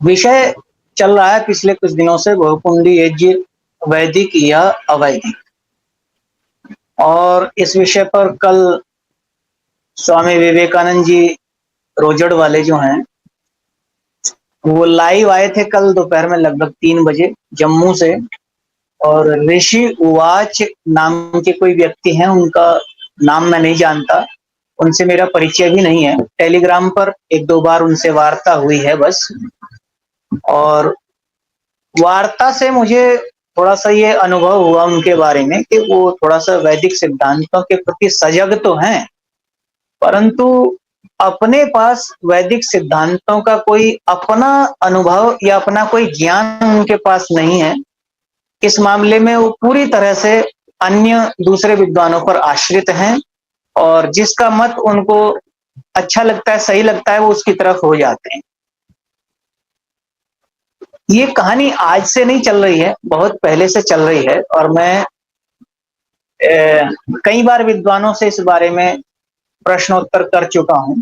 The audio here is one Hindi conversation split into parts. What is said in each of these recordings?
विषय चल रहा है पिछले कुछ दिनों से बहुकुंडी यज्ञ वैदिक या अवैदिक। और इस विषय पर कल स्वामी विवेकानंद जी रोजड़ वाले जो हैं वो लाइव आए थे कल दोपहर में लगभग 3 बजे जम्मू से। और ऋषि उवाच नाम के कोई व्यक्ति हैं, उनका नाम मैं नहीं जानता, उनसे मेरा परिचय भी नहीं है। टेलीग्राम पर एक दो बार उनसे वार्ता हुई है बस। और वार्ता से मुझे थोड़ा सा ये अनुभव हुआ उनके बारे में कि वो थोड़ा सा वैदिक सिद्धांतों के प्रति सजग तो हैं, परंतु अपने पास वैदिक सिद्धांतों का कोई अपना अनुभव या अपना कोई ज्ञान उनके पास नहीं है। इस मामले में वो पूरी तरह से अन्य दूसरे विद्वानों पर आश्रित हैं और जिसका मत उनको अच्छा लगता है, सही लगता है, वो उसकी तरफ हो जाते हैं। ये कहानी आज से नहीं चल रही है, बहुत पहले से चल रही है। और मैं कई बार विद्वानों से इस बारे में प्रश्नोत्तर कर चुका हूं।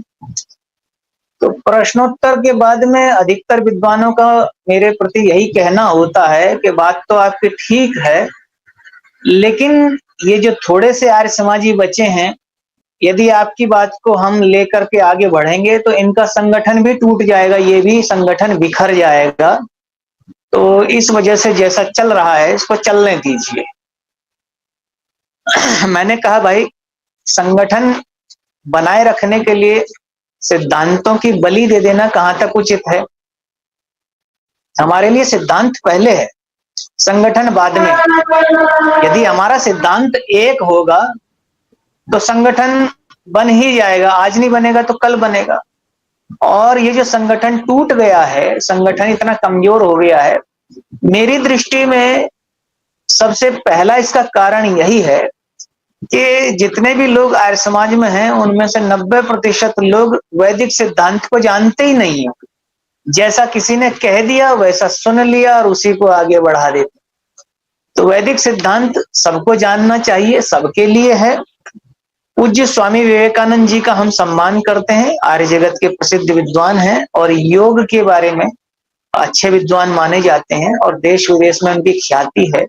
तो प्रश्नोत्तर के बाद में अधिकतर विद्वानों का मेरे प्रति यही कहना होता है कि बात तो आपकी ठीक है, लेकिन ये जो थोड़े से आर्य समाजी बचे हैं, यदि आपकी बात को हम लेकर के आगे बढ़ेंगे तो इनका संगठन भी टूट जाएगा, ये भी संगठन बिखर जाएगा। तो इस वजह से जैसा चल रहा है इसको चलने दीजिए। मैंने कहा भाई, संगठन बनाए रखने के लिए सिद्धांतों की बलि दे देना कहां तक उचित है? हमारे लिए सिद्धांत पहले है, संगठन बाद में। यदि हमारा सिद्धांत एक होगा तो संगठन बन ही जाएगा, आज नहीं बनेगा तो कल बनेगा। और ये जो संगठन टूट गया है, संगठन इतना कमजोर हो गया है, मेरी दृष्टि में सबसे पहला इसका कारण यही है कि जितने भी लोग आर्य समाज में हैं उनमें से 90% लोग वैदिक सिद्धांत को जानते ही नहीं है। जैसा किसी ने कह दिया वैसा सुन लिया और उसी को आगे बढ़ा देते। तो वैदिक सिद्धांत सबको जानना चाहिए, सबके लिए है। पूज्य स्वामी विवेकानंद जी का हम सम्मान करते हैं, आर्य जगत के प्रसिद्ध विद्वान हैं और योग के बारे में अच्छे विद्वान माने जाते हैं और देश विदेश में उनकी ख्याति है।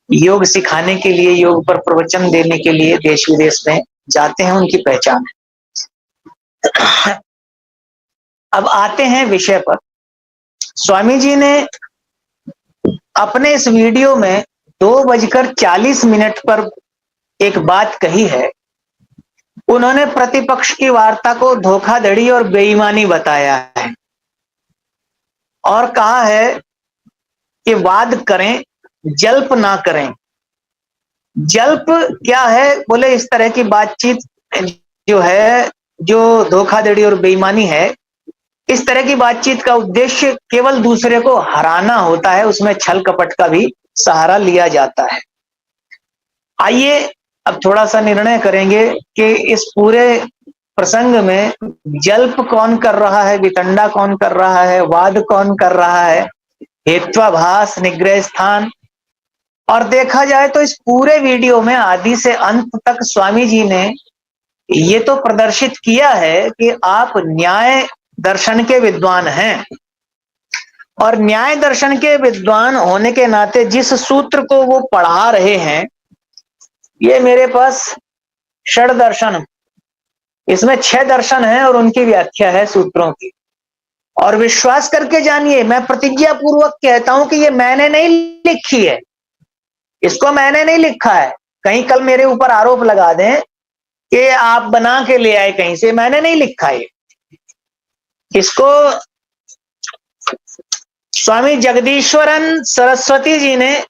योग सिखाने के लिए, योग पर प्रवचन देने के लिए देश विदेश में जाते हैं, उनकी पहचान है। अब आते हैं विषय पर। स्वामी जी ने अपने इस वीडियो में 2:40 पर एक बात कही है। उन्होंने प्रतिपक्ष की वार्ता को धोखाधड़ी और बेईमानी बताया है और कहा है कि वाद करें, जल्प ना करें। जल्प क्या है? बोले इस तरह की बातचीत जो है, जो धोखाधड़ी और बेईमानी है, इस तरह की बातचीत का उद्देश्य केवल दूसरे को हराना होता है, उसमें छल कपट का भी सहारा लिया जाता है। आइए अब थोड़ा सा निर्णय करेंगे कि इस पूरे प्रसंग में जल्प कौन कर रहा है, वितंडा कौन कर रहा है, वाद कौन कर रहा है, हेत्वाभास, निग्रह स्थान। और देखा जाए तो इस पूरे वीडियो में आदि से अंत तक स्वामी जी ने ये तो प्रदर्शित किया है कि आप न्याय दर्शन के विद्वान हैं और न्याय दर्शन के विद्वान होने के नाते जिस सूत्र को वो पढ़ा रहे हैं, ये मेरे पास षड दर्शन, इसमें 6 दर्शन है और उनकी व्याख्या है सूत्रों की। और विश्वास करके जानिए, मैं प्रतिज्ञा पूर्वक कहता हूं कि ये मैंने नहीं लिखी है, इसको मैंने नहीं लिखा है। कहीं कल मेरे ऊपर आरोप लगा दें कि आप बना के ले आए कहीं से, मैंने नहीं लिखा है। इसको स्वामी जगदीश्वरन सरस्वती जी ने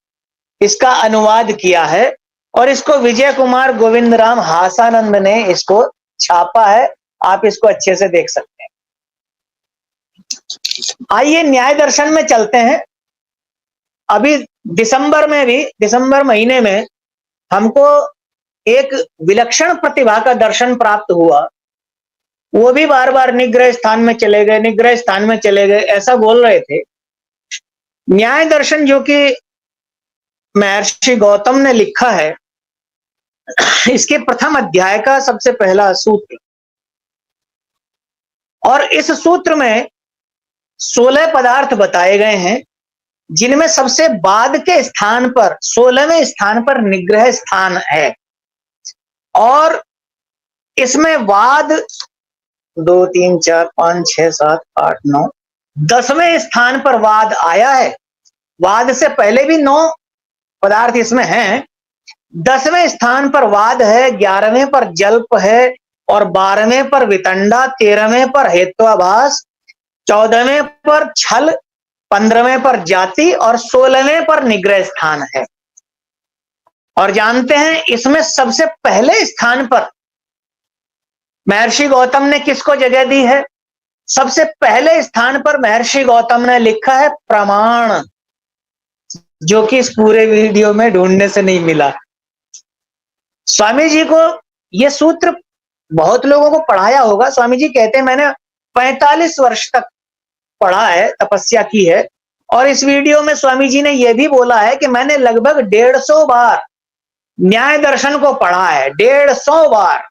इसका अनुवाद किया है और इसको विजय कुमार गोविंद राम हासानंद ने इसको छापा है। आप इसको अच्छे से देख सकते हैं। आइए न्याय दर्शन में चलते हैं। अभी दिसंबर महीने में हमको एक विलक्षण प्रतिभा का दर्शन प्राप्त हुआ। वो भी बार बार निग्रह स्थान में चले गए, निग्रह स्थान में चले गए, ऐसा बोल रहे थे। न्याय दर्शन जो कि महर्षि गौतम ने लिखा है, इसके प्रथम अध्याय का सबसे पहला सूत्र, और इस सूत्र में 16 पदार्थ बताए गए हैं, जिनमें सबसे बाद के स्थान पर 16वें स्थान पर निग्रह स्थान है। और इसमें वाद 2 3 4 5 6 7 8 9 10वें स्थान पर वाद आया है। वाद से पहले भी 9 पदार्थ इसमें हैं। 10वें स्थान पर वाद है, 11वें पर जल्प है, और 12वें पर वितंडा, 13वें पर हेत्वाभास, 14वें पर छल, 15वें पर जाति और 16वें पर निग्रह स्थान है। और जानते हैं इसमें सबसे पहले स्थान पर महर्षि गौतम ने किसको जगह दी है? सबसे पहले स्थान पर महर्षि गौतम ने लिखा है प्रमाण, जो कि इस पूरे वीडियो में ढूंढने से नहीं मिला। स्वामी जी को यह सूत्र बहुत लोगों को पढ़ाया होगा। स्वामी जी कहते हैं मैंने 45 वर्ष तक पढ़ा है, तपस्या की है, और इस वीडियो में स्वामी जी ने यह भी बोला है कि मैंने लगभग 150 बार न्याय दर्शन को पढ़ा है, 150 बार।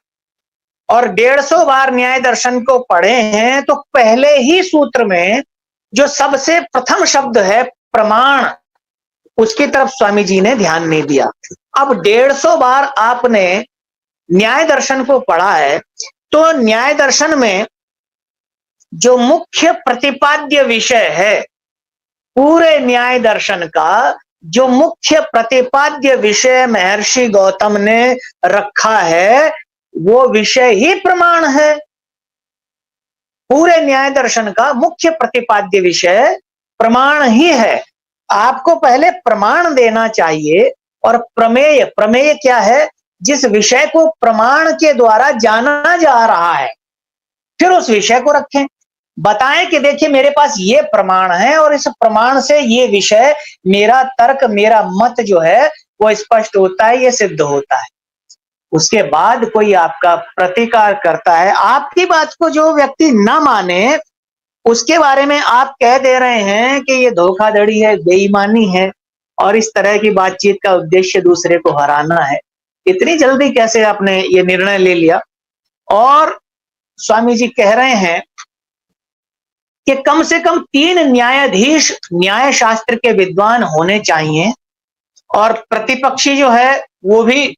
और 150 बार न्याय दर्शन को पढ़े हैं तो पहले ही सूत्र में जो सबसे प्रथम शब्द है प्रमाण, उसकी तरफ स्वामी जी ने ध्यान नहीं दिया। अब 150 बार आपने न्याय दर्शन को पढ़ा है, तो न्याय दर्शन में जो मुख्य प्रतिपाद्य विषय है, पूरे न्याय दर्शन का जो मुख्य प्रतिपाद्य विषय महर्षि गौतम ने रखा है, वो विषय ही प्रमाण है। पूरे न्याय दर्शन का मुख्य प्रतिपाद्य विषय प्रमाण ही है। आपको पहले प्रमाण देना चाहिए। और प्रमेय, प्रमेय क्या है? जिस विषय को प्रमाण के द्वारा जाना जा रहा है, फिर उस विषय को रखें, बताएं कि देखिए मेरे पास ये प्रमाण है और इस प्रमाण से ये विषय, मेरा तर्क, मेरा मत जो है वो स्पष्ट होता है, ये सिद्ध होता है। उसके बाद कोई आपका प्रतिकार करता है, आपकी बात को जो व्यक्ति ना माने, उसके बारे में आप कह दे रहे हैं कि ये धोखाधड़ी है, बेईमानी है, और इस तरह की बातचीत का उद्देश्य दूसरे को हराना है। इतनी जल्दी कैसे आपने ये निर्णय ले लिया? और स्वामी जी कह रहे हैं कि कम से कम 3 न्यायाधीश न्याय शास्त्र के विद्वान होने चाहिए, और प्रतिपक्षी जो है वो भी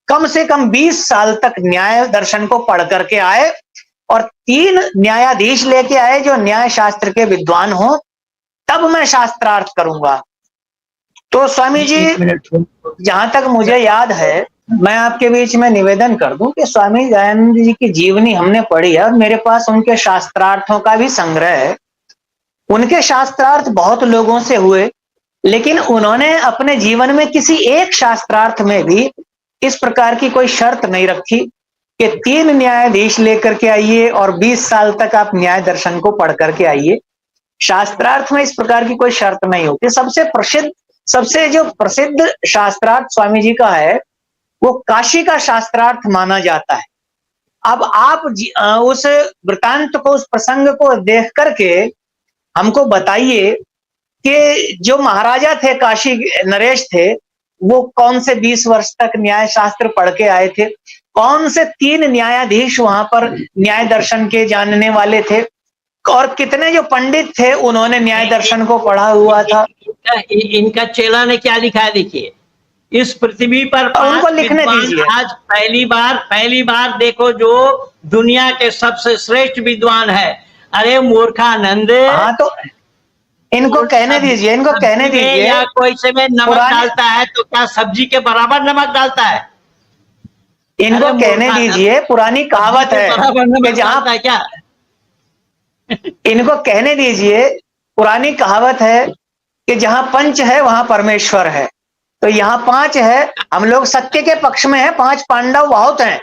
कम से कम 20 साल तक न्याय दर्शन को पढ़ करके आए, और 3 न्यायाधीश लेके आए जो न्याय शास्त्र के विद्वान हो, तब मैं शास्त्रार्थ करूंगा। तो स्वामी जी, जहां तक मुझे याद है, मैं आपके बीच में निवेदन कर दूं कि स्वामी दयानंद जी की जीवनी हमने पढ़ी है और मेरे पास उनके शास्त्रार्थों का भी संग्रह है। उनके शास्त्रार्थ बहुत लोगों से हुए, लेकिन उन्होंने अपने जीवन में किसी एक शास्त्रार्थ में भी इस प्रकार की कोई शर्त नहीं रखी कि 3 न्यायाधीश लेकर के आइए और 20 साल तक आप न्याय दर्शन को पढ़ करके आइए। शास्त्रार्थ में इस प्रकार की कोई शर्त नहीं होती। सबसे जो प्रसिद्ध शास्त्रार्थ स्वामी जी का है, वो काशी का शास्त्रार्थ माना जाता है। अब आप उस वृतांत को, उस प्रसंग को देख करके हमको बताइए कि जो महाराजा थे, काशी नरेश थे, वो कौन से 20 वर्ष तक न्याय शास्त्र पढ़ के आए थे? कौन से 3 न्यायाधीश वहां पर न्याय दर्शन के जानने वाले थे? और कितने जो पंडित थे उन्होंने न्याय दर्शन को पढ़ा हुआ था? इनका चेला ने क्या लिखा है देखिए, इस पृथ्वी पर उनको लिखने दीजिए। आज पहली बार देखो जो दुनिया के सबसे श्रेष्ठ विद्वान है। अरे मूर्खानंद, हाँ तो इनको कहने दीजिए, इनको कहने दीजिए। या कोई से में नमक डालता है तो क्या सब्जी के बराबर नमक डालता है? इनको कहने दीजिए, पुरानी कहावत है कि जहां, क्या इनको कहने दीजिए, पुरानी कहावत है कि जहां पंच है वहां परमेश्वर है। तो यहाँ 5 है, हम लोग सत्य के पक्ष में है। 5 पांडव बहुत हैं,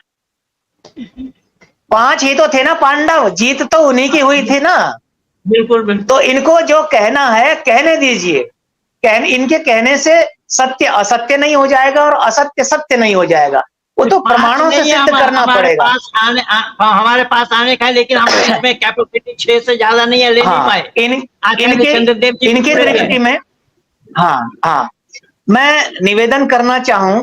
5 ही तो थे ना पांडव, जीत तो उन्हीं की हुई थी ना। बिल्कुल बिल्कुल। तो इनको जो कहना है कहने दीजिए। इनके कहने से सत्य असत्य नहीं हो जाएगा और असत्य सत्य नहीं हो जाएगा। वो तो प्रमाणों से सिद्ध करना पड़ेगा। हमारे पास आने का है, लेकिन हम इसमें कैपेसिटी 6 से ज्यादा नहीं है, ले नहीं पाए। इनकी दृष्टि में, हाँ, मैं निवेदन करना चाहूं,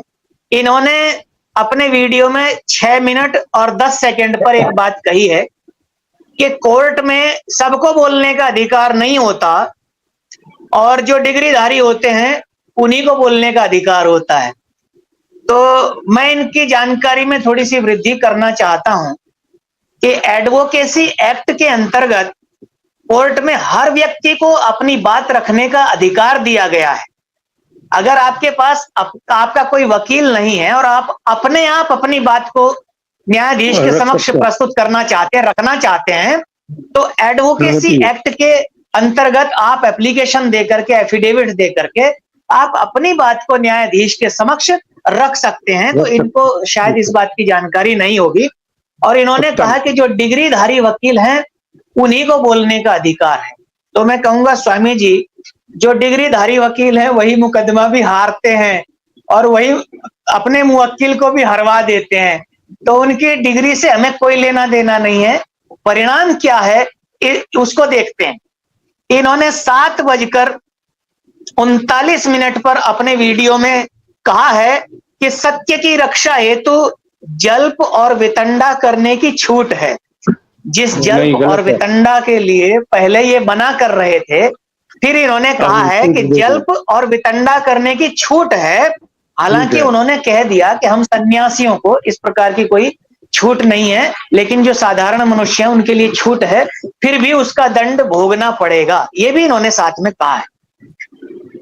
इन्होंने अपने वीडियो में 6 मिनट और 10 सेकंड पर एक बात कही है कि कोर्ट में सबको बोलने का अधिकार नहीं होता और जो डिग्रीधारी होते हैं उन्हीं को बोलने का अधिकार होता है। तो मैं इनकी जानकारी में थोड़ी सी वृद्धि करना चाहता हूं कि एडवोकेसी एक्ट के अंतर्गत कोर्ट में हर व्यक्ति को अपनी बात रखने का अधिकार दिया गया है। अगर आपके पास आपका कोई वकील नहीं है और आप अपने आप अपनी बात को न्यायाधीश के समक्ष प्रस्तुत करना चाहते हैं, रखना चाहते हैं, तो एडवोकेसी एक्ट के अंतर्गत आप एप्लीकेशन दे करके, एफिडेविट दे करके आप अपनी बात को न्यायाधीश के समक्ष रख सकते हैं। तो इनको शायद इस बात की जानकारी नहीं होगी और इन्होंने कहा कि जो डिग्रीधारी वकील हैं उन्हीं को बोलने का अधिकार है। तो मैं कहूंगा स्वामी जी, जो डिग्रीधारी वकील हैं वही मुकदमा भी हारते हैं और वही अपने मुवक्किल को भी हरवा देते हैं। तो उनकी डिग्री से हमें कोई लेना देना नहीं है। परिणाम क्या है उसको देखते हैं। इन्होंने 7:39 पर अपने वीडियो में कहा है कि सत्य की रक्षा हेतु जल्प और वितंडा करने की छूट है। जिस जल्प और वितंडा के लिए पहले ये मना कर रहे थे, फिर इन्होंने कहा है कि जल्प और वितंडा करने की छूट है। हालांकि उन्होंने कह दिया कि हम सन्यासियों को इस प्रकार की कोई छूट नहीं है, लेकिन जो साधारण मनुष्य हैं उनके लिए छूट है, फिर भी उसका दंड भोगना पड़ेगा, ये भी इन्होंने साथ में कहा है।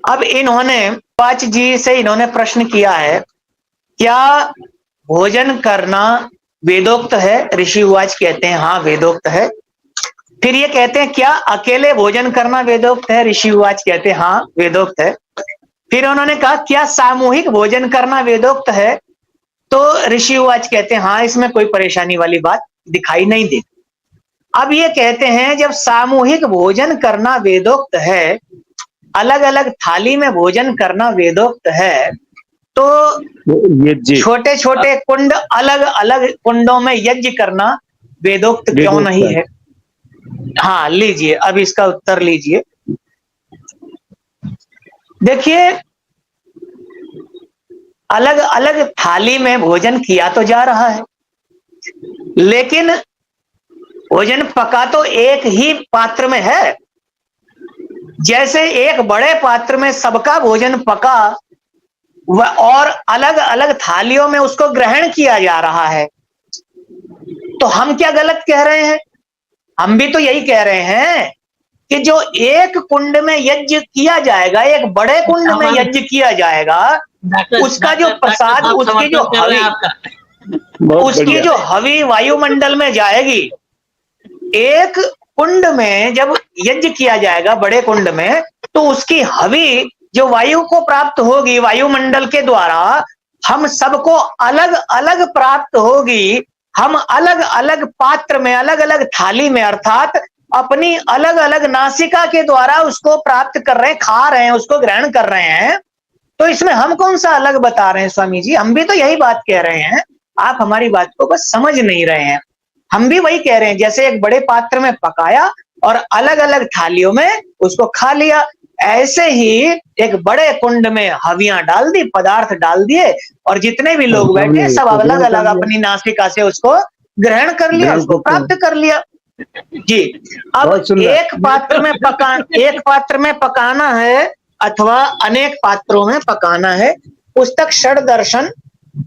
अब इन्होंने पाच जी से इन्होंने प्रश्न किया है, क्या भोजन करना वेदोक्त है? ऋषि उवाच कहते हैं हाँ वेदोक्त है। फिर ये कहते हैं क्या अकेले भोजन करना वेदोक्त है? ऋषि उवाच कहते हैं हाँ वेदोक्त है। फिर उन्होंने कहा क्या सामूहिक भोजन करना वेदोक्त है? तो ऋषि उवाच कहते हैं हाँ, इसमें कोई परेशानी वाली बात दिखाई नहीं देती। अब ये कहते हैं जब सामूहिक भोजन करना वेदोक्त है, अलग अलग थाली में भोजन करना वेदोक्त है, तो छोटे छोटे कुंड अलग अलग कुंडों में यज्ञ करना वेदोक्त क्यों नहीं है? हाँ लीजिए, अब इसका उत्तर लीजिए। देखिए, अलग अलग थाली में भोजन किया तो जा रहा है, लेकिन भोजन पका तो एक ही पात्र में है। जैसे एक बड़े पात्र में सबका भोजन पका और अलग अलग थालियों में उसको ग्रहण किया जा रहा है, तो हम क्या गलत कह रहे हैं? हम भी तो यही कह रहे हैं कि जो एक कुंड में यज्ञ किया जाएगा, एक बड़े कुंड में यज्ञ किया जाएगा, उसका जो प्रसाद, उसकी जो हवि वायुमंडल में जाएगी। एक कुंड में जब यज्ञ किया जाएगा बड़े कुंड में, तो उसकी हवि जो वायु को प्राप्त होगी वायुमंडल के द्वारा, हम सबको अलग अलग प्राप्त होगी। हम अलग अलग पात्र में, अलग अलग थाली में, अर्थात अपनी अलग अलग नासिका के द्वारा उसको प्राप्त कर रहे हैं, खा रहे हैं, उसको ग्रहण कर रहे हैं। तो इसमें हम कौन सा अलग बता रहे हैं स्वामी जी? हम भी तो यही बात कह रहे हैं, आप हमारी बात को बस समझ नहीं रहे हैं। हम भी वही कह रहे हैं, जैसे एक बड़े पात्र में पकाया और अलग अलग थालियों में उसको खा लिया, ऐसे ही एक बड़े कुंड में हवियां डाल दी, पदार्थ डाल दिए, और जितने भी लोग बैठे सब अलग अलग अपनी नासिका से उसको ग्रहण कर लिया, उसको प्राप्त कर लिया। जी, अब एक पात्र में पकाना है अथवा अनेक पात्रों में पकाना है। पुस्तक षड दर्शन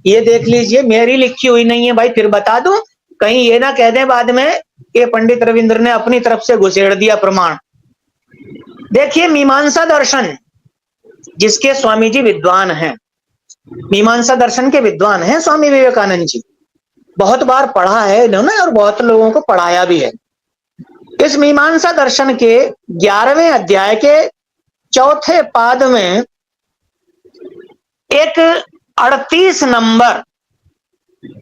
ये देख लीजिए, मेरी लिखी हुई नहीं है भाई, फिर बता दूं, कहीं ये ना कह दें बाद में कि पंडित रविंद्र ने अपनी तरफ से घुसेड़ दिया प्रमाण। देखिए, मीमांसा दर्शन जिसके स्वामी जी विद्वान हैं, मीमांसा दर्शन के विद्वान हैं स्वामी विवेकानंद जी, बहुत बार पढ़ा है इन्होंने और बहुत लोगों को पढ़ाया भी है। इस मीमांसा दर्शन के 11वें अध्याय के 4थे पाद में एक 38 नंबर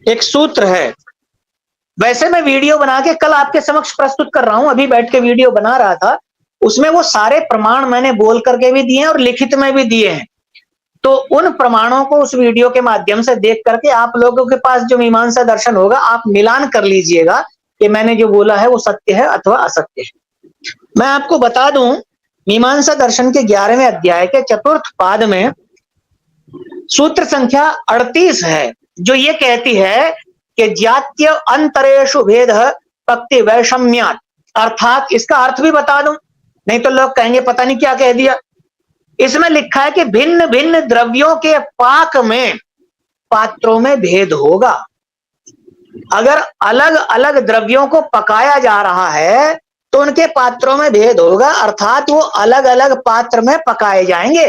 एक सूत्र है। वैसे मैं वीडियो बना के कल आपके समक्ष प्रस्तुत कर रहा हूं, अभी बैठ के वीडियो बना रहा था, उसमें वो सारे प्रमाण मैंने बोल करके भी दिए हैं और लिखित में भी दिए हैं। तो उन प्रमाणों को उस वीडियो के माध्यम से देख करके आप लोगों के पास जो मीमांसा दर्शन होगा, आप मिलान कर लीजिएगा कि मैंने जो बोला है वो सत्य है अथवा असत्य है। मैं आपको बता दूं, मीमांसा दर्शन के 11वें अध्याय के 4th पाद में सूत्र संख्या 38 है, जो ये कहती है कि जात्य अंतरेषु भेद पक्ति वैषम्यात्, अर्थात इसका अर्थ भी बता दूं, नहीं तो लोग कहेंगे पता नहीं क्या कह दिया। इसमें लिखा है कि भिन्न भिन्न द्रव्यों के पाक में पात्रों में भेद होगा। अगर अलग अलग द्रव्यों को पकाया जा रहा है तो उनके पात्रों में भेद होगा, अर्थात वो अलग अलग पात्र में पकाए जाएंगे।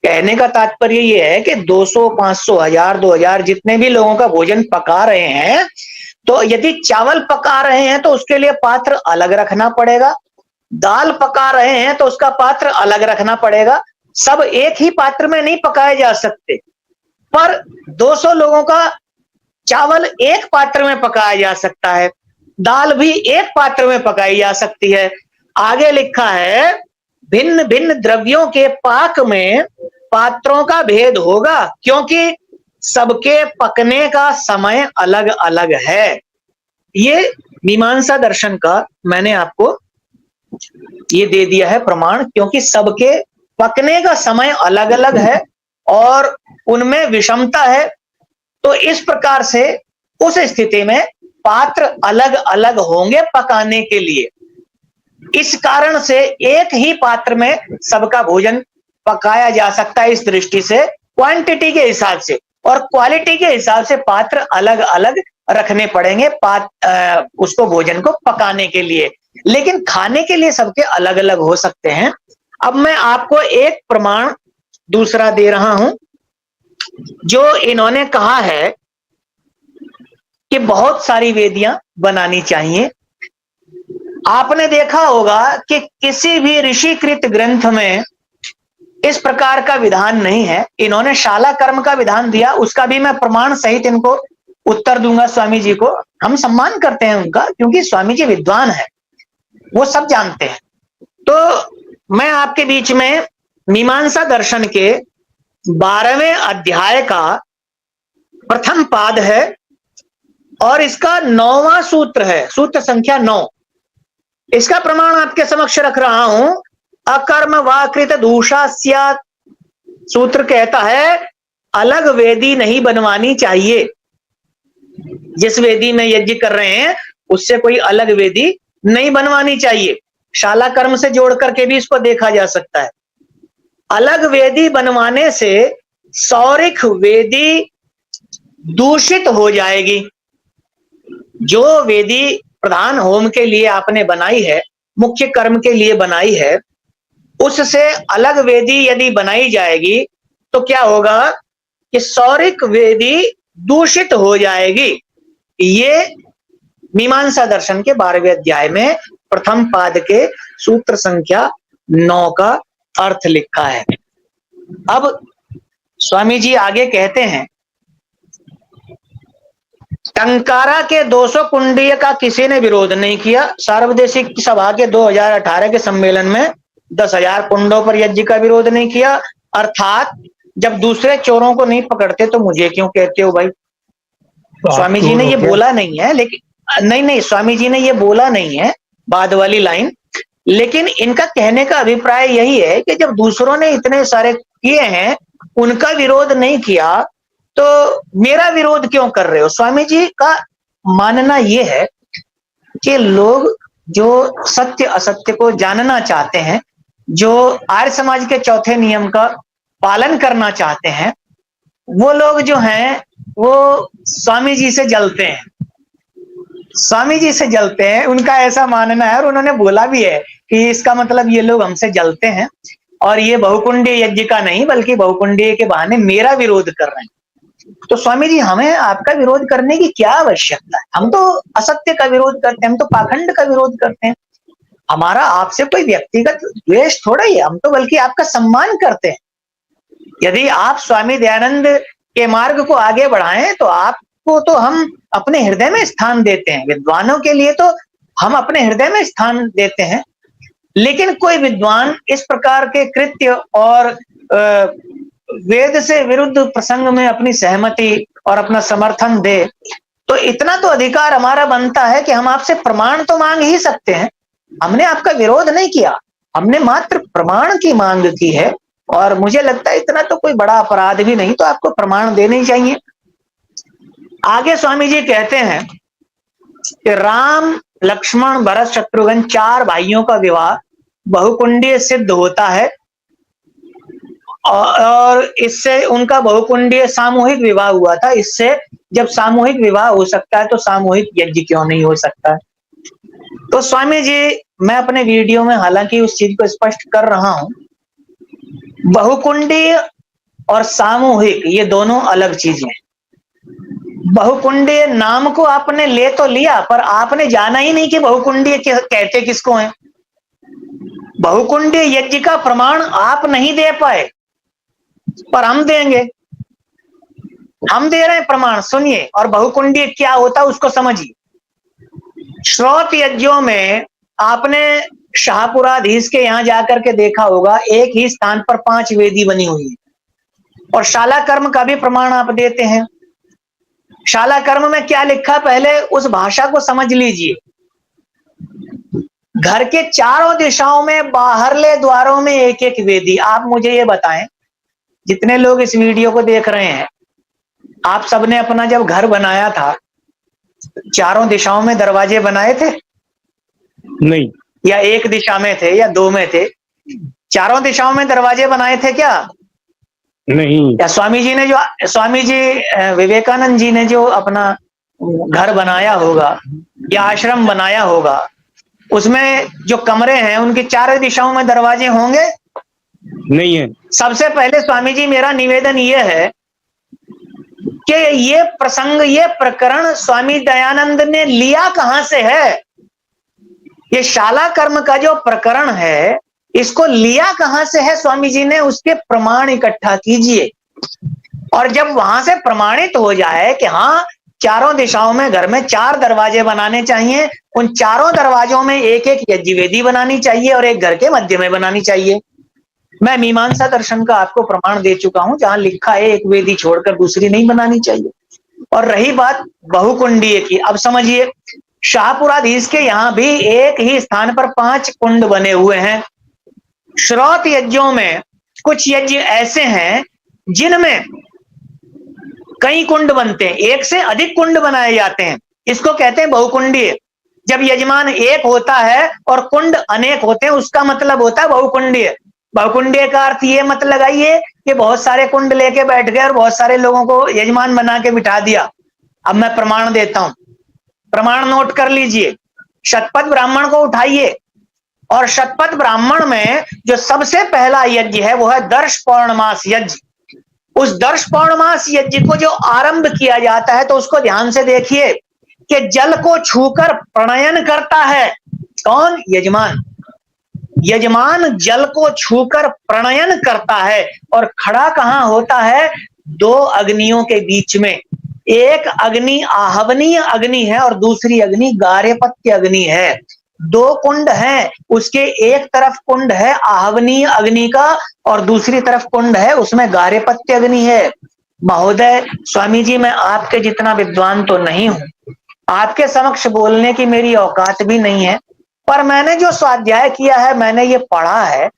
कहने का तात्पर्य ये है कि 200, 500, 1000, 2000 जितने भी लोगों का भोजन पका रहे हैं, तो यदि चावल पका रहे हैं तो उसके लिए पात्र अलग रखना पड़ेगा, दाल पका रहे हैं तो उसका पात्र अलग रखना पड़ेगा। सब एक ही पात्र में नहीं पकाए जा सकते, पर 200 लोगों का चावल एक पात्र में पकाया जा सकता है, दाल भी एक पात्र में पकाई जा सकती है। आगे लिखा है भिन्न भिन्न द्रव्यों के पाक में पात्रों का भेद होगा, क्योंकि सबके पकने का समय अलग अलग है। ये मीमांसा दर्शन का मैंने आपको ये दे दिया है प्रमाण, क्योंकि सबके पकने का समय अलग अलग है और उनमें विषमता है। तो इस प्रकार से उस स्थिति में पात्र अलग अलग होंगे पकाने के लिए। इस कारण से एक ही पात्र में सबका भोजन पकाया जा सकता है, इस दृष्टि से क्वांटिटी के हिसाब से, और क्वालिटी के हिसाब से पात्र अलग अलग रखने पड़ेंगे उसको भोजन को पकाने के लिए, लेकिन खाने के लिए सबके अलग अलग हो सकते हैं। अब मैं आपको एक प्रमाण दूसरा दे रहा हूं, जो इन्होंने कहा है कि बहुत सारी वेदियां बनानी चाहिए। आपने देखा होगा कि किसी भी ऋषिकृत ग्रंथ में इस प्रकार का विधान नहीं है। इन्होंने शाला कर्म का विधान दिया, उसका भी मैं प्रमाण सहित इनको उत्तर दूंगा स्वामी जी को। हम सम्मान करते हैं उनका, क्योंकि स्वामी जी विद्वान है, वो सब जानते हैं। तो मैं आपके बीच में मीमांसा दर्शन के 12वें अध्याय का प्रथम पाद है और इसका 9वां सूत्र है, सूत्र संख्या 9। इसका प्रमाण आपके समक्ष रख रहा हूं। अकर्म वाकृत दूषा स्यात्। सूत्र कहता है अलग वेदी नहीं बनवानी चाहिए। जिस वेदी में यज्ञ कर रहे हैं उससे कोई अलग वेदी नहीं बनवानी चाहिए। शाला कर्म से जोड़ करके भी इसको देखा जा सकता है। अलग वेदी बनवाने से सौरिक वेदी दूषित हो जाएगी। जो वेदी प्रधान होम के लिए आपने बनाई है, मुख्य कर्म के लिए बनाई है, उससे अलग वेदी यदि बनाई जाएगी तो क्या होगा कि सौरिक वेदी दूषित हो जाएगी। ये मीमांसा दर्शन के 12वें अध्याय में प्रथम पाद के सूत्र संख्या 9 का अर्थ लिखा है। अब स्वामी जी आगे कहते हैं, टंकारा के 200 कुंडीय का किसी ने विरोध नहीं किया। सार्वदेशिक सभा के 2018 के सम्मेलन में 10,000 कुंडों पर यज्ञ का विरोध नहीं किया। अर्थात जब दूसरे चोरों को नहीं पकड़ते तो मुझे क्यों कहते हो भाई। तो स्वामी जी ने ये बोला नहीं है, लेकिन नहीं स्वामी जी ने ये बोला नहीं है बाद वाली लाइन, लेकिन इनका कहने का अभिप्राय यही है कि जब दूसरों ने इतने सारे किए हैं, उनका विरोध नहीं किया तो मेरा विरोध क्यों कर रहे हो। स्वामी जी का मानना यह है कि लोग जो सत्य असत्य को जानना चाहते हैं, जो आर्य समाज के चौथे नियम का पालन करना चाहते हैं, वो लोग जो हैं वो स्वामी जी से जलते हैं। स्वामी जी से जलते हैं, उनका ऐसा मानना है और उन्होंने बोला भी है कि इसका मतलब ये लोग हमसे जलते हैं और ये बहुकुंडीय यज्ञ का नहीं बल्कि बहुकुंडीय के बहाने मेरा विरोध कर रहे हैं। तो स्वामी जी हमें आपका विरोध करने की क्या आवश्यकता है। हम तो असत्य का विरोध करते हैं, हम तो पाखंड का विरोध करते हैं। हमारा आपसे कोई व्यक्तिगत द्वेष थोड़ा ही है, हम तो बल्कि आपका सम्मान करते हैं। यदि आप स्वामी दयानंद के मार्ग को आगे बढ़ाएं तो आपको तो हम अपने हृदय में स्थान देते हैं। विद्वानों के लिए तो हम अपने हृदय में स्थान देते हैं, लेकिन कोई विद्वान इस प्रकार के कृत्य और वेद से विरुद्ध प्रसंग में अपनी सहमति और अपना समर्थन दे तो इतना तो अधिकार हमारा बनता है कि हम आपसे प्रमाण तो मांग ही सकते हैं। हमने आपका विरोध नहीं किया, हमने मात्र प्रमाण की मांग की है और मुझे लगता है इतना तो कोई बड़ा अपराध भी नहीं, तो आपको प्रमाण देने चाहिए। आगे स्वामी जी कहते हैं कि राम लक्ष्मण भरत शत्रुघ्न 4 भाइयों का विवाह बहुकुंडीय सिद्ध होता है, और इससे उनका बहुकुंडीय सामूहिक विवाह हुआ था। इससे जब सामूहिक विवाह हो सकता है तो सामूहिक यज्ञ क्यों नहीं हो सकता है? तो स्वामी जी, मैं अपने वीडियो में हालांकि उस चीज को स्पष्ट कर रहा हूं, बहुकुंडीय और सामूहिक ये दोनों अलग चीजें हैं। बहुकुंडीय नाम को आपने ले तो लिया, पर आपने जाना ही नहीं कि बहुकुंडीय कहते किसको हैं। बहुकुंडीय यज्ञ का प्रमाण आप नहीं दे पाए, पर हम देंगे। हम दे रहे हैं प्रमाण, सुनिए। और बहुकुंडीय क्या होता है उसको समझिए। श्रौत यज्ञों में आपने शाहपुराधीश के यहां जाकर के देखा होगा, एक ही स्थान पर 5 वेदी बनी हुई है। और शाला कर्म का भी प्रमाण आप देते हैं। शाला कर्म में क्या लिखा, पहले उस भाषा को समझ लीजिए। घर के चारों दिशाओं में बाहरले द्वारों में एक एक वेदी। आप मुझे ये बताएं, जितने लोग इस वीडियो को देख रहे हैं, आप सबने अपना जब घर बनाया था चारों दिशाओं में दरवाजे बनाए थे? नहीं। या एक दिशा में थे या 2 में थे? चारों दिशाओं में दरवाजे बनाए थे क्या? नहीं। या स्वामी जी विवेकानंद जी ने जो अपना घर बनाया होगा या आश्रम बनाया होगा, उसमें जो कमरे हैं उनकी चारों दिशाओं में दरवाजे होंगे? नहीं है। सबसे पहले स्वामी जी मेरा निवेदन यह है कि ये प्रसंग, ये प्रकरण स्वामी दयानंद ने लिया कहां से है? ये शाला कर्म का जो प्रकरण है, इसको लिया कहां से है स्वामी जी ने? उसके प्रमाण इकट्ठा कीजिए। और जब वहां से प्रमाणित हो जाए कि हाँ, चारों दिशाओं में घर में 4 दरवाजे बनाने चाहिए, उन चारों दरवाजों में एक एक यज्ञ वेदी बनानी चाहिए और एक घर के मध्य में बनानी चाहिए। मैं मीमांसा दर्शन का आपको प्रमाण दे चुका हूं, जहां लिखा है एक वेदी छोड़कर दूसरी नहीं बनानी चाहिए। और रही बात बहुकुंडीय की, अब समझिए, शाहपुराधीश के यहां भी एक ही स्थान पर 5 कुंड बने हुए हैं। श्रौत यज्ञों में कुछ यज्ञ ऐसे हैं जिनमें कई कुंड बनते हैं, एक से अधिक कुंड बनाए जाते हैं, इसको कहते हैं बहुकुंडीय। जब यजमान एक होता है और कुंड अनेक होते हैं, उसका मतलब होता है बहुकुंडीय। बहुकुंडीय का अर्थ ये मत लगाइए कि बहुत सारे कुंड लेके बैठ गए और बहुत सारे लोगों को यजमान बना के बिठा दिया। अब मैं प्रमाण देता हूं, प्रमाण नोट कर लीजिए। शतपथ ब्राह्मण को उठाइए, और शतपथ ब्राह्मण में जो सबसे पहला यज्ञ है वो है दर्श पौर्णमास यज्ञ। उस दर्श पौर्णमास यज्ञ को जो आरंभ किया जाता है, तो उसको ध्यान से देखिए कि जल को छूकर प्रणयन करता है कौन? यजमान। यजमान जल को छूकर प्रणयन करता है, और खड़ा कहां होता है? 2 अग्नियों के बीच में। एक अग्नि आहवनीय अग्नि है और दूसरी अग्नि गार्हपत्य अग्नि है। 2 कुंड हैं, उसके एक तरफ कुंड है आहवनीय अग्नि का और दूसरी तरफ कुंड है उसमें गार्हपत्य अग्नि है। महोदय, स्वामी जी, मैं आपके जितना विद्वान तो नहीं हूं, आपके समक्ष बोलने की मेरी औकात भी नहीं है, पर मैंने जो स्वाध्याय किया है, मैंने ये पढ़ा है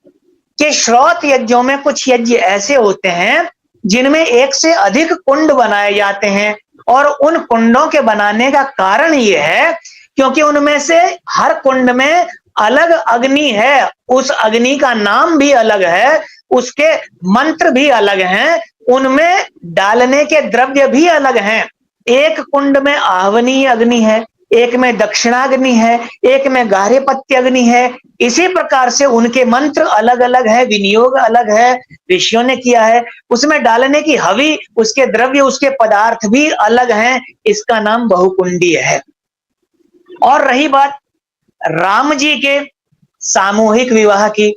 कि श्रौत यज्ञों में कुछ यज्ञ ऐसे होते हैं जिनमें एक से अधिक कुंड बनाए जाते हैं। और उन कुंडों के बनाने का कारण यह है क्योंकि उनमें से हर कुंड में अलग अग्नि है, उस अग्नि का नाम भी अलग है, उसके मंत्र भी अलग हैं, उनमें डालने के द्रव्य भी अलग हैं। एक कुंड में आहवनीय अग्नि है, एक में दक्षिणाग्नि है, एक में गार्हपत्य अग्नि है। इसी प्रकार से उनके मंत्र अलग अलग है, विनियोग अलग है, ऋषियों ने किया है। उसमें डालने की हवि, उसके द्रव्य, उसके पदार्थ भी अलग हैं। इसका नाम बहुकुंडीय है। और रही बात राम जी के सामूहिक विवाह की,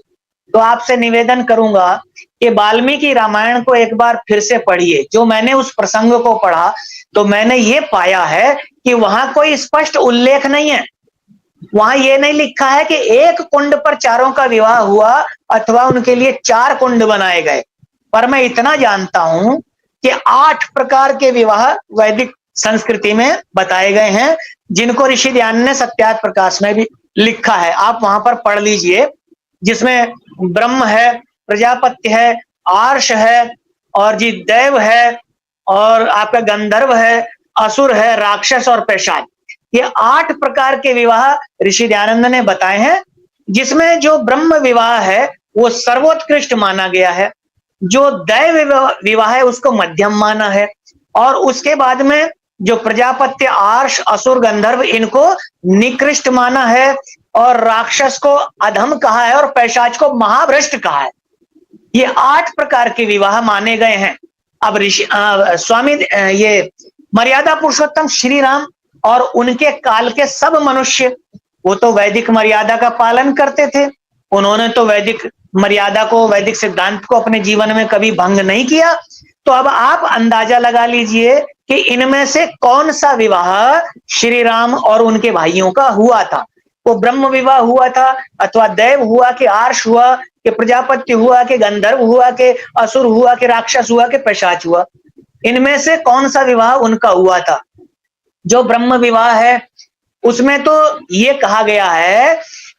तो आपसे निवेदन करूंगा कि वाल्मीकि रामायण को एक बार फिर से पढ़िए। जो मैंने उस प्रसंग को पढ़ा तो मैंने ये पाया है कि वहां कोई स्पष्ट उल्लेख नहीं है। वहां ये नहीं लिखा है कि एक कुंड पर चारों का विवाह हुआ अथवा उनके लिए 4 कुंड बनाए गए। पर मैं इतना जानता हूं कि 8 प्रकार के विवाह वैदिक संस्कृति में बताए गए हैं, जिनको ऋषि ध्यान ने सत्यार्थ प्रकाश में भी लिखा है। आप वहां पर पढ़ लीजिए, जिसमें ब्रह्म है, प्रजापत्य है, आर्ष है, और जी दैव है, और आपका गंधर्व है, असुर है, राक्षस और पैशाच। ये 8 प्रकार के विवाह ऋषि दयानंद ने बताए हैं, जिसमें जो ब्रह्म विवाह है वो सर्वोत्कृष्ट माना गया है, जो दैव विवाह है उसको मध्यम माना है, और उसके बाद में जो प्रजापत्य, आर्ष, असुर, गंधर्व इनको निकृष्ट माना है, और राक्षस को अधम कहा है, और पैशाच को महाभ्रष्ट कहा है। ये 8 प्रकार के विवाह माने गए हैं। अब ऋषि स्वामी ये मर्यादा पुरुषोत्तम श्री राम और उनके काल के सब मनुष्य, वो तो वैदिक मर्यादा का पालन करते थे, उन्होंने तो वैदिक मर्यादा को, वैदिक सिद्धांत को अपने जीवन में कभी भंग नहीं किया। तो अब आप अंदाजा लगा लीजिए कि इनमें से कौन सा विवाह श्री राम और उनके भाइयों का हुआ था। वो ब्रह्म विवाह हुआ था, अथवा दैव हुआ, कि आर्ष हुआ, कि प्रजापति हुआ, कि गंधर्व हुआ, कि असुर हुआ, कि राक्षस हुआ, कि पैशाच हुआ। इनमें से कौन सा विवाह उनका हुआ था। जो ब्रह्म विवाह है उसमें तो ये कहा गया है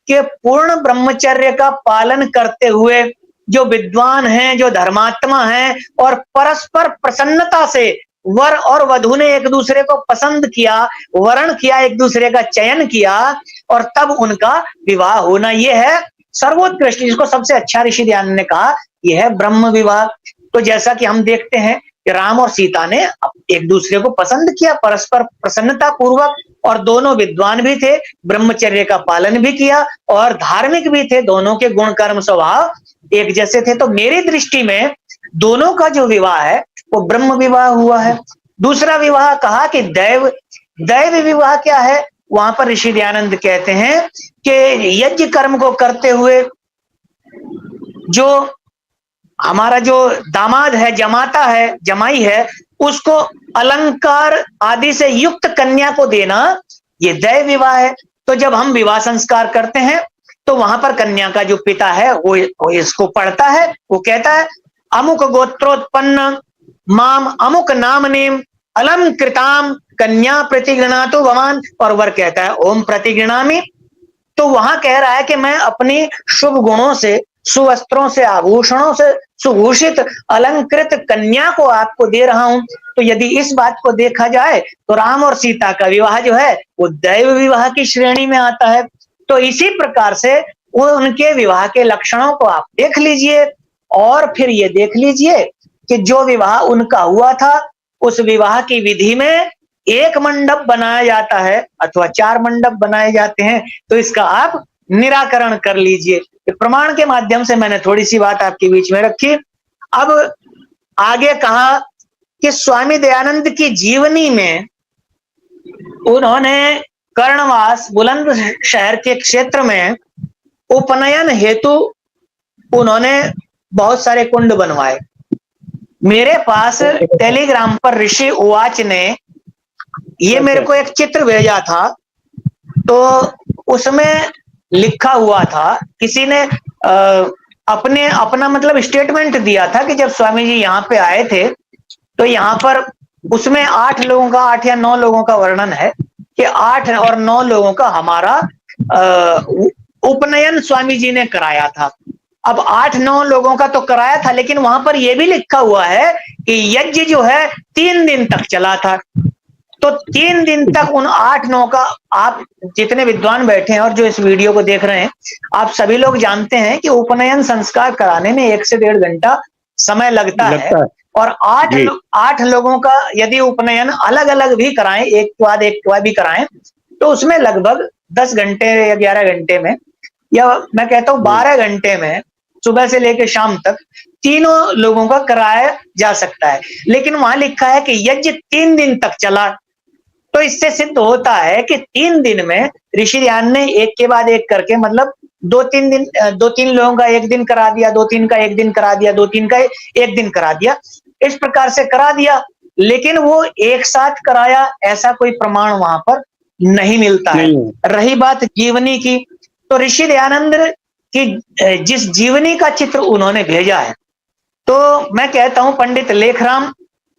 कि पूर्ण ब्रह्मचर्य का पालन करते हुए जो विद्वान हैं, जो धर्मात्मा हैं, और परस्पर प्रसन्नता से वर और वधु ने एक दूसरे को पसंद किया, वर्ण किया, एक दूसरे का चयन किया, और तब उनका विवाह होना, यह है सर्वोत्कृष्ट, जिसको सबसे अच्छा ऋषि दयानंद ने कहा, यह है ब्रह्म विवाह। तो जैसा कि हम देखते हैं कि राम और सीता ने एक दूसरे को पसंद किया परस्पर प्रसन्नता पूर्वक, और दोनों विद्वान भी थे, ब्रह्मचर्य का पालन भी किया, और धार्मिक भी थे, दोनों के गुण कर्म स्वभाव एक जैसे थे। तो मेरी दृष्टि में दोनों का जो विवाह है वो ब्रह्म विवाह हुआ है। दूसरा विवाह कहा कि दैव विवाह क्या है, वहां पर ऋषि दयानंद कहते हैं कि यज्ञ कर्म को करते हुए जो हमारा जो दामाद है, जमाता है, जमाई है, उसको अलंकार आदि से युक्त कन्या को देना, ये दैव विवाह है। तो जब हम विवाह संस्कार करते हैं तो वहां पर कन्या का जो पिता है वो इसको पढ़ता है, वो कहता है अमुक गोत्रोत्पन्न माम अमुक नाम नेम अलम कृताम कन्या प्रतिगृणातु भवान, और वर कहता है ओम प्रतिगृणामि। तो वहां कह रहा है कि मैं अपनी शुभ गुणों से, सुवस्त्रों से, आभूषणों से सुभूषित अलंकृत कन्या को आपको दे रहा हूं। तो यदि इस बात को देखा जाए तो राम और सीता का विवाह जो है वो दैव विवाह की श्रेणी में आता है। तो इसी प्रकार से वो उनके विवाह के लक्षणों को आप देख लीजिए, और फिर ये देख लीजिए कि जो विवाह उनका हुआ था उस विवाह की विधि में एक मंडप बनाया जाता है अथवा 4 मंडप बनाए जाते हैं। तो इसका आप निराकरण कर लीजिए। प्रमाण के माध्यम से मैंने थोड़ी सी बात आपके बीच में रखी। अब आगे कहा कि स्वामी दयानंद की जीवनी में उन्होंने कर्णवास बुलंदशहर के क्षेत्र में उपनयन हेतु उन्होंने बहुत सारे कुंड बनवाए। मेरे पास टेलीग्राम पर ऋषि उवाच ने ये मेरे को एक चित्र भेजा था, तो उसमें लिखा हुआ था, किसी ने अपना मतलब स्टेटमेंट दिया था कि जब स्वामी जी यहाँ पे आए थे तो यहाँ पर उसमें 8 लोगों का, 8 या 9 लोगों का वर्णन है कि 8 और 9 लोगों का हमारा उपनयन स्वामी जी ने कराया था। अब 8-9 लोगों का तो कराया था, लेकिन वहां पर यह भी लिखा हुआ है कि यज्ञ जो है 3 दिन तक चला था। तो 3 दिन तक उन 8-9 का, आप जितने विद्वान बैठे हैं और जो इस वीडियो को देख रहे हैं, आप सभी लोग जानते हैं कि उपनयन संस्कार कराने में 1 से 1.5 घंटा समय लगता है। और 8 लोगों का यदि उपनयन अलग अलग भी कराएं, एक के बाद भी कराएं, तो उसमें लगभग 10 घंटे या 11 घंटे में, या मैं कहता हूं 12 घंटे में, सुबह से लेकर शाम तक तीनों लोगों का कराया जा सकता है। लेकिन वहां लिखा है कि यज्ञ 3 दिन तक चला। तो इससे सिद्ध होता है कि 3 दिन में ऋषि दयानंद ने एक के बाद एक करके, मतलब 2-3 लोगों का 1 दिन करा दिया, 2-3 का 1 दिन करा दिया, 2-3 का 1 दिन करा दिया, इस प्रकार से करा दिया। लेकिन वो एक साथ कराया ऐसा कोई प्रमाण वहां पर नहीं मिलता है। रही बात जीवनी की, तो ऋषि दयानंद की जिस जीवनी का चित्र उन्होंने भेजा है, तो मैं कहता हूं पंडित लेखराम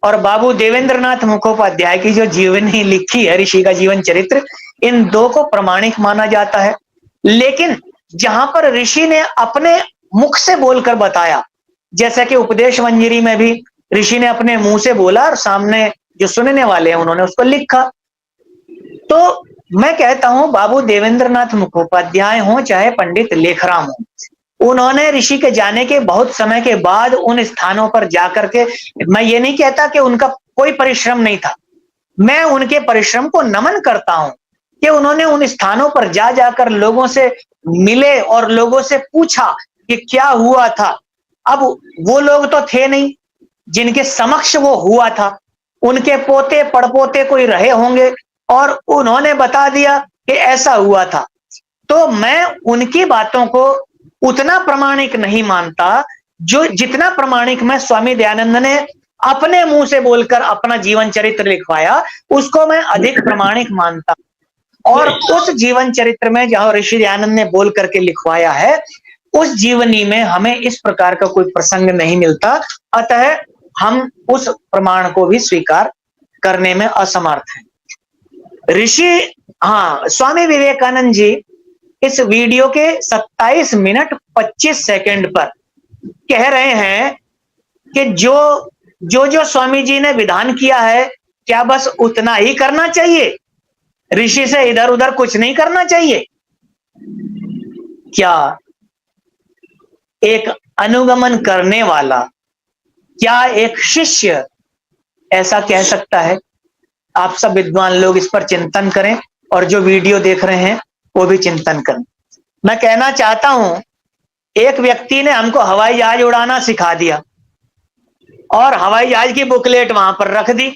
और बाबू देवेंद्रनाथ मुखोपाध्याय की जो जीवनी लिखी है, ऋषि का जीवन चरित्र, इन 2 को प्रमाणिक माना जाता है। लेकिन जहां पर ऋषि ने अपने मुख से बोलकर बताया, जैसा कि उपदेश मंजरी में भी ऋषि ने अपने मुंह से बोला और सामने जो सुनने वाले हैं उन्होंने उसको लिखा, तो मैं कहता हूं बाबू देवेंद्रनाथ मुखोपाध्याय हो चाहे पंडित लेखराम हो, उन्होंने ऋषि के जाने के बहुत समय के बाद उन स्थानों पर जाकर के, मैं ये नहीं कहता कि उनका कोई परिश्रम नहीं था, मैं उनके परिश्रम को नमन करता हूं कि उन्होंने उन स्थानों पर जा जाकर लोगों से मिले और लोगों से पूछा कि क्या हुआ था। अब वो लोग तो थे नहीं जिनके समक्ष वो हुआ था, उनके पोते पड़पोते कोई रहे होंगे और उन्होंने बता दिया कि ऐसा हुआ था। तो मैं उनकी बातों को उतना प्रमाणिक नहीं मानता जो जितना प्रमाणिक मैं स्वामी दयानंद ने अपने मुंह से बोलकर अपना जीवन चरित्र लिखवाया, उसको मैं अधिक प्रमाणिक मानता। और उस जीवन चरित्र में जहां ऋषि दयानंद ने बोल करके लिखवाया है, उस जीवनी में हमें इस प्रकार का कोई प्रसंग नहीं मिलता, अतः हम उस प्रमाण को भी स्वीकार करने में असमर्थ हैं। ऋषि, हाँ, स्वामी विवेकानंद जी इस वीडियो के 27 मिनट 25 सेकंड पर कह रहे हैं कि जो स्वामी जी ने विधान किया है, क्या बस उतना ही करना चाहिए, ऋषि से इधर उधर कुछ नहीं करना चाहिए? क्या एक अनुगमन करने वाला, क्या एक शिष्य ऐसा कह सकता है? आप सब विद्वान लोग इस पर चिंतन करें और जो वीडियो देख रहे हैं वो भी चिंतन करें। मैं कहना चाहता हूं, एक व्यक्ति ने हमको हवाई जहाज उड़ाना सिखा दिया और हवाई जहाज की बुकलेट वहां पर रख दी।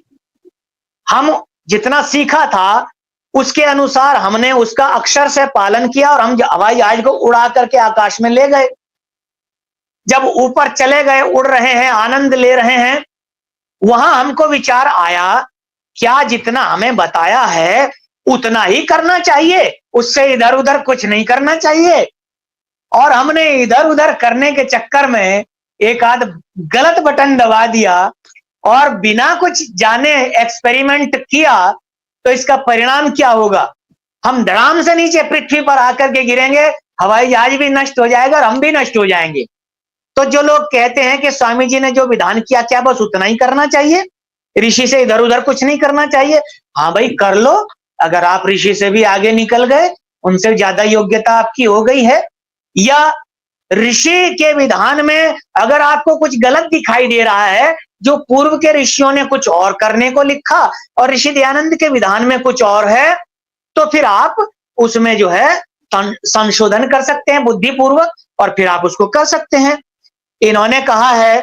हम जितना सीखा था उसके अनुसार हमने उसका अक्षर से पालन किया और हम हवाई जहाज को उड़ा करके आकाश में ले गए। जब ऊपर चले गए, उड़ रहे हैं, आनंद ले रहे हैं, वहां हमको विचार आया, क्या जितना हमें बताया है उतना ही करना चाहिए, उससे इधर उधर कुछ नहीं करना चाहिए? और हमने इधर उधर करने के चक्कर में एक आध गलत बटन दबा दिया और बिना कुछ जाने एक्सपेरिमेंट किया, तो इसका परिणाम क्या होगा? हम धड़ाम से नीचे पृथ्वी पर आकर के गिरेंगे, हवाई जहाज भी नष्ट हो जाएगा और हम भी नष्ट हो जाएंगे। तो जो लोग कहते हैं कि स्वामी जी ने जो विधान किया, क्या बस उतना ही करना चाहिए, ऋषि से इधर उधर कुछ नहीं करना चाहिए? हाँ भाई, कर लो। अगर आप ऋषि से भी आगे निकल गए, उनसे ज्यादा योग्यता आपकी हो गई है, या ऋषि के विधान में अगर आपको कुछ गलत दिखाई दे रहा है, जो पूर्व के ऋषियों ने कुछ और करने को लिखा और ऋषि दयानंद के विधान में कुछ और है, तो फिर आप उसमें जो है संशोधन कर सकते हैं बुद्धिपूर्वक और फिर आप उसको कर सकते हैं। इन्होंने कहा है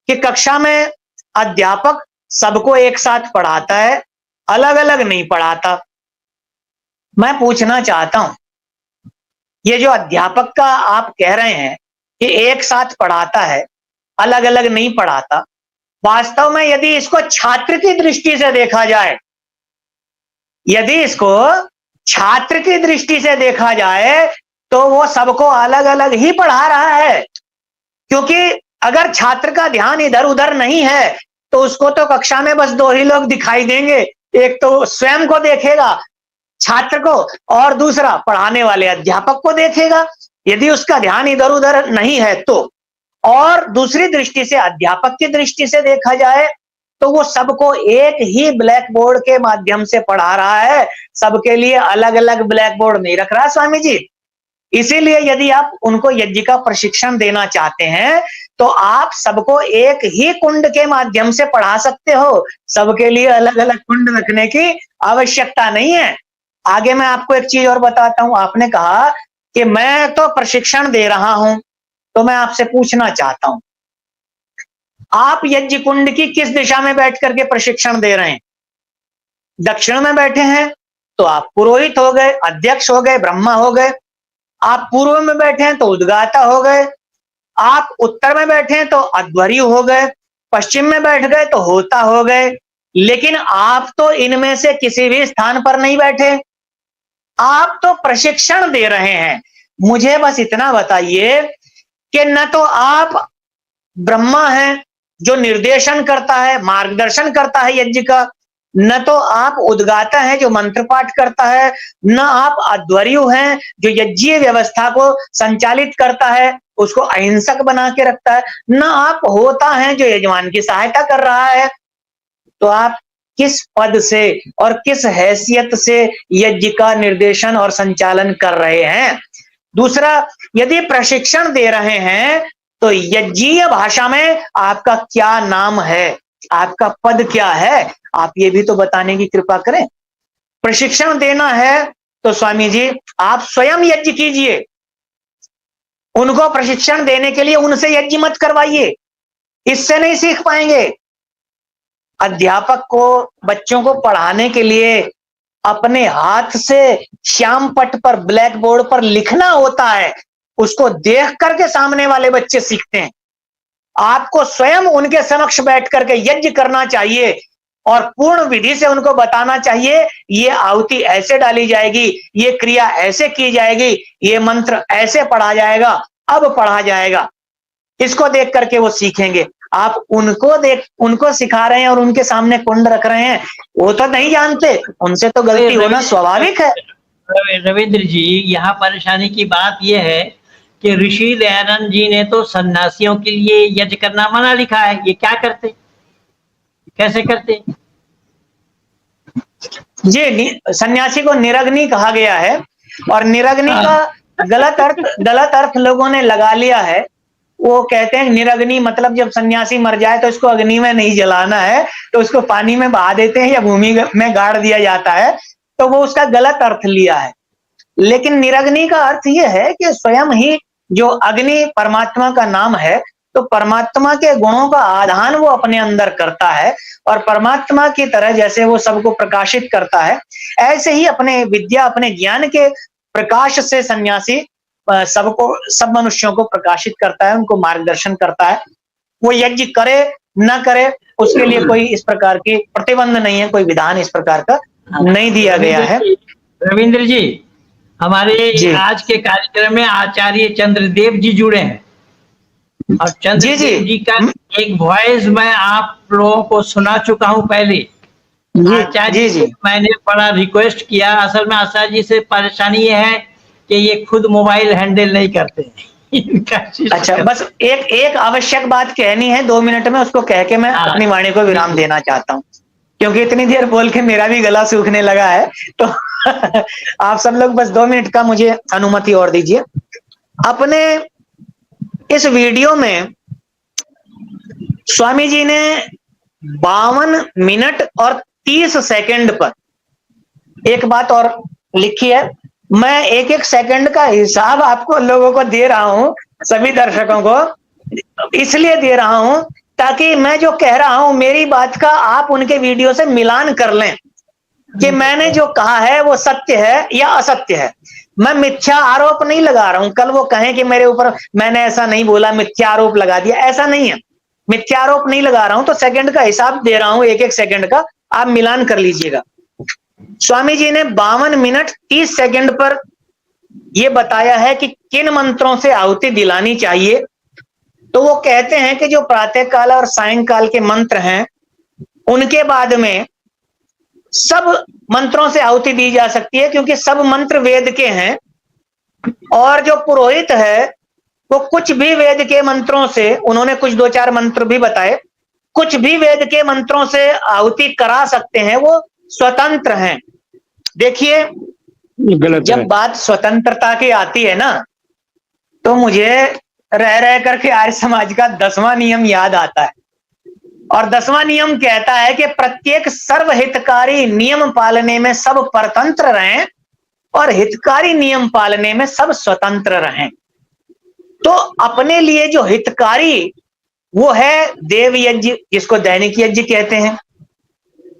कि कक्षा में अध्यापक सबको एक साथ पढ़ाता है, अलग अलग नहीं पढ़ाता। मैं पूछना चाहता हूं, ये जो अध्यापक का आप कह रहे हैं कि एक साथ पढ़ाता है, अलग अलग नहीं पढ़ाता, वास्तव में यदि इसको छात्र की दृष्टि से देखा जाए, यदि इसको छात्र की दृष्टि से देखा जाए, तो वो सबको अलग अलग ही पढ़ा रहा है। क्योंकि अगर छात्र का ध्यान इधर उधर नहीं है, तो उसको तो कक्षा में बस दो ही लोग दिखाई देंगे, एक तो स्वयं को देखेगा छात्र को, और दूसरा पढ़ाने वाले अध्यापक को देखेगा। यदि उसका ध्यान इधर उधर नहीं है तो, और दूसरी दृष्टि से अध्यापक की दृष्टि से देखा जाए, तो वो सबको एक ही ब्लैक बोर्ड के माध्यम से पढ़ा रहा है, सबके लिए अलग अलग ब्लैक बोर्ड नहीं रख रहा स्वामी जी। इसीलिए यदि आप उनको यज्ञ का प्रशिक्षण देना चाहते हैं, तो आप सबको एक ही कुंड के माध्यम से पढ़ा सकते हो, सबके लिए अलग अलग कुंड रखने की आवश्यकता नहीं है। आगे मैं आपको एक चीज और बताता हूं। आपने कहा कि मैं तो प्रशिक्षण दे रहा हूं, तो मैं आपसे पूछना चाहता हूं, आप यज्ञ कुंड की किस दिशा में बैठ करके प्रशिक्षण दे रहे हैं? दक्षिण में बैठे हैं तो आप पुरोहित हो गए, अध्यक्ष हो गए, ब्रह्मा हो गए। आप पूर्व में बैठे हैं तो उद्गाता हो गए। आप उत्तर में बैठे हैं तो अध्वर्यु हो गए। पश्चिम में बैठ गए तो होता हो गए। लेकिन आप तो इनमें से किसी भी स्थान पर नहीं बैठे, आप तो प्रशिक्षण दे रहे हैं। मुझे बस इतना बताइए कि न तो आप ब्रह्मा हैं जो निर्देशन करता है, मार्गदर्शन करता है यज्ञ का, न तो आप उद्गाता है जो मंत्र पाठ करता है, न आप अध्वर्यु हैं जो यज्ञीय व्यवस्था को संचालित करता है, उसको अहिंसक बना के रखता है, न आप होता है जो यजमान की सहायता कर रहा है। तो आप किस पद से और किस हैसियत से यज्ञ का निर्देशन और संचालन कर रहे हैं। दूसरा, यदि प्रशिक्षण दे रहे हैं तो यज्ञीय भाषा में आपका क्या नाम है, आपका पद क्या है, आप ये भी तो बताने की कृपा करें। प्रशिक्षण देना है तो स्वामी जी आप स्वयं यज्ञ कीजिए, उनको प्रशिक्षण देने के लिए उनसे यज्ञ मत करवाइए, इससे नहीं सीख पाएंगे। अध्यापक को बच्चों को पढ़ाने के लिए अपने हाथ से श्याम पट पर, ब्लैक बोर्ड पर लिखना होता है, उसको देख करके सामने वाले बच्चे सीखते हैं। आपको स्वयं उनके समक्ष बैठ करके यज्ञ करना चाहिए और पूर्ण विधि से उनको बताना चाहिए, ये आहुति ऐसे डाली जाएगी, ये क्रिया ऐसे की जाएगी, ये मंत्र ऐसे पढ़ा जाएगा, अब पढ़ा जाएगा। इसको देख करके वो सीखेंगे। आप उनको सिखा रहे हैं और उनके सामने कुंड रख रहे हैं, वो तो नहीं जानते, उनसे तो गलती होना स्वाभाविक है। रविंद्र जी, यहाँ परेशानी की बात यह है कि ऋषि दयानंद जी ने तो सन्यासियों के लिए यज्ञ करना मना लिखा है, ये क्या करते, कैसे करते? जी, सन्यासी को निरग्नि कहा गया है और निरग्नि का गलत अर्थ लोगों ने लगा लिया है। वो कहते हैं निरग्नि मतलब जब सन्यासी मर जाए तो इसको अग्नि में नहीं जलाना है, तो उसको पानी में बहा देते हैं या भूमि में गाड़ दिया जाता है, तो वो उसका गलत अर्थ लिया है। लेकिन निरग्नि का अर्थ यह है कि स्वयं ही जो अग्नि परमात्मा का नाम है, तो परमात्मा के गुणों का आधान वो अपने अंदर करता है और परमात्मा की तरह जैसे वो सबको प्रकाशित करता है, ऐसे ही अपने विद्या, अपने ज्ञान के प्रकाश से सन्यासी सब मनुष्यों को प्रकाशित करता है, उनको मार्गदर्शन करता है। वो यज्ञ करे न करे उसके लिए कोई इस प्रकार की प्रतिबंध नहीं है, कोई विधान इस प्रकार का नहीं दिया गया है। रविंद्र जी, हमारे आज के कार्यक्रम में आचार्य चंद्रदेव जी जुड़े हैं और चंद्रदेव जी का एक वॉइस मैं आप लोगों को सुना चुका हूं पहले। आचार्य जी मैंने बड़ा रिक्वेस्ट किया, असल में आचार्य जी से परेशानी ये है कि ये खुद मोबाइल हैंडल नहीं करते। अच्छा, बस एक आवश्यक बात कहनी है 2 मिनट में, उसको कह के मैं अपनी वाणी को विराम देना चाहता हूँ, क्योंकि इतनी देर बोल के मेरा भी गला सूखने लगा है। तो आप सब लोग बस 2 मिनट का मुझे अनुमति और दीजिए। अपने इस वीडियो में स्वामी जी ने 52 मिनट और 30 सेकंड पर एक बात और लिखी है। मैं एक एक सेकंड का हिसाब आपको लोगों को दे रहा हूं, सभी दर्शकों को इसलिए दे रहा हूं ताकि मैं जो कह रहा हूं मेरी बात का आप उनके वीडियो से मिलान कर लें कि मैंने जो कहा है वो सत्य है या असत्य है। मैं मिथ्या आरोप नहीं लगा रहा हूं, कल वो कहें कि मेरे ऊपर मैंने ऐसा नहीं बोला, मिथ्या आरोप लगा दिया, ऐसा नहीं है। मिथ्या आरोप नहीं लगा रहा हूं, तो सेकंड का हिसाब दे रहा हूं, एक एक सेकंड का आप मिलान कर लीजिएगा। स्वामी जी ने 52 मिनट 30 सेकंड पर यह बताया है कि किन मंत्रों से आहुति दिलानी चाहिए। तो वो कहते हैं कि जो प्रातः काल और सायंकाल के मंत्र हैं उनके बाद में सब मंत्रों से आहुति दी जा सकती है, क्योंकि सब मंत्र वेद के हैं और जो पुरोहित है वो कुछ भी वेद के मंत्रों से, उन्होंने कुछ 2-4 मंत्र भी बताए, कुछ भी वेद के मंत्रों से आहुति करा सकते हैं, वो स्वतंत्र हैं। देखिए, जब बात स्वतंत्रता की आती है ना, तो मुझे रह रह करके आर्य समाज का 10वां नियम याद आता है। और 10वां नियम कहता है कि प्रत्येक सर्वहितकारी नियम पालने में सब परतंत्र रहें और हितकारी नियम पालने में सब स्वतंत्र रहें। तो अपने लिए जो हितकारी वो है देव यज्ञ, जिसको दैनिक यज्ञ कहते हैं।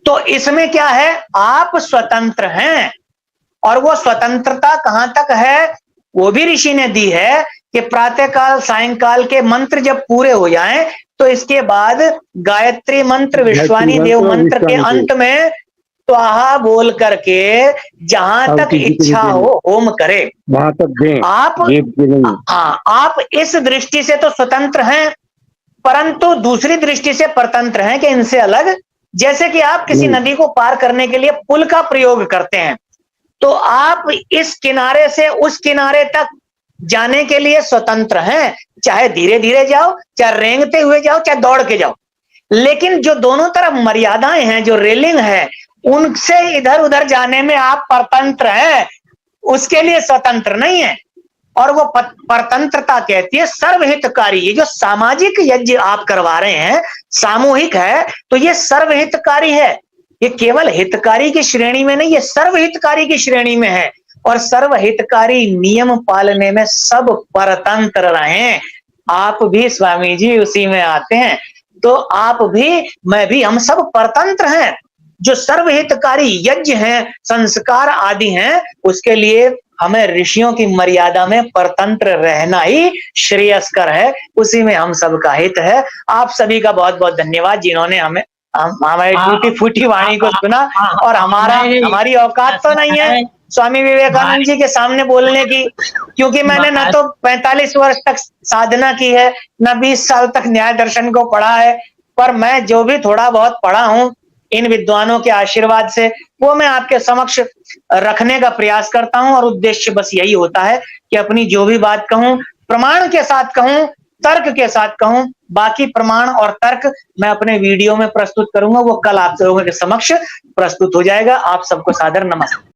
तो इसमें क्या है, आप स्वतंत्र हैं और वो स्वतंत्रता कहां तक है वो भी ऋषि ने दी है कि प्रातः काल सायंकाल के मंत्र जब पूरे हो जाएं तो इसके बाद गायत्री मंत्र, विश्वानी देव मंत्र के अंत में स्वाहा बोल करके जहां तक इच्छा हो होम करे, वहां तक दें। आप इस दृष्टि से तो स्वतंत्र हैं, परंतु दूसरी दृष्टि से परतंत्र हैं कि इनसे अलग। जैसे कि आप किसी नदी को पार करने के लिए पुल का प्रयोग करते हैं, तो आप इस किनारे से उस किनारे तक जाने के लिए स्वतंत्र हैं, चाहे धीरे धीरे जाओ, चाहे रेंगते हुए जाओ, चाहे दौड़ के जाओ। लेकिन जो दोनों तरफ मर्यादाएं हैं, जो रेलिंग है, उनसे इधर उधर जाने में आप परतंत्र हैं, उसके लिए स्वतंत्र नहीं है। और वो परतंत्रता कहती है सर्वहितकारी। ये जो सामाजिक यज्ञ आप करवा रहे हैं, सामूहिक है, तो ये सर्वहितकारी है। ये केवल हितकारी की श्रेणी में नहीं, ये सर्वहितकारी की श्रेणी में है। और सर्वहितकारी नियम पालने में सब परतंत्र रहें। आप भी स्वामी जी उसी में आते हैं। तो आप भी, मैं भी, हम सब परतंत्र हैं। जो सर्वहितकारी यज्ञ हैं, संस्कार आदि हैं, उसके लिए हमें ऋषियों की मर्यादा में परतंत्र रहना ही श्रेयस्कर है। उसी में हम सबका हित है। आप सभी का बहुत बहुत धन्यवाद, जिन्होंने हमारी टूटी फूटी वाणी को सुना। और हमारी औकात तो नहीं है स्वामी विवेकानंद जी के सामने बोलने की, क्योंकि मैंने न तो 45 वर्ष तक साधना की है, न 20 साल तक न्याय दर्शन को पढ़ा है। पर मैं जो भी थोड़ा बहुत पढ़ा हूं इन विद्वानों के आशीर्वाद से, वो मैं आपके समक्ष रखने का प्रयास करता हूं। और उद्देश्य बस यही होता है कि अपनी जो भी बात कहूं, प्रमाण के साथ कहूं, तर्क के साथ कहूं। बाकी प्रमाण और तर्क मैं अपने वीडियो में प्रस्तुत करूंगा, वो कल आप लोगों के समक्ष प्रस्तुत हो जाएगा। आप सबको सादर नमस्कार।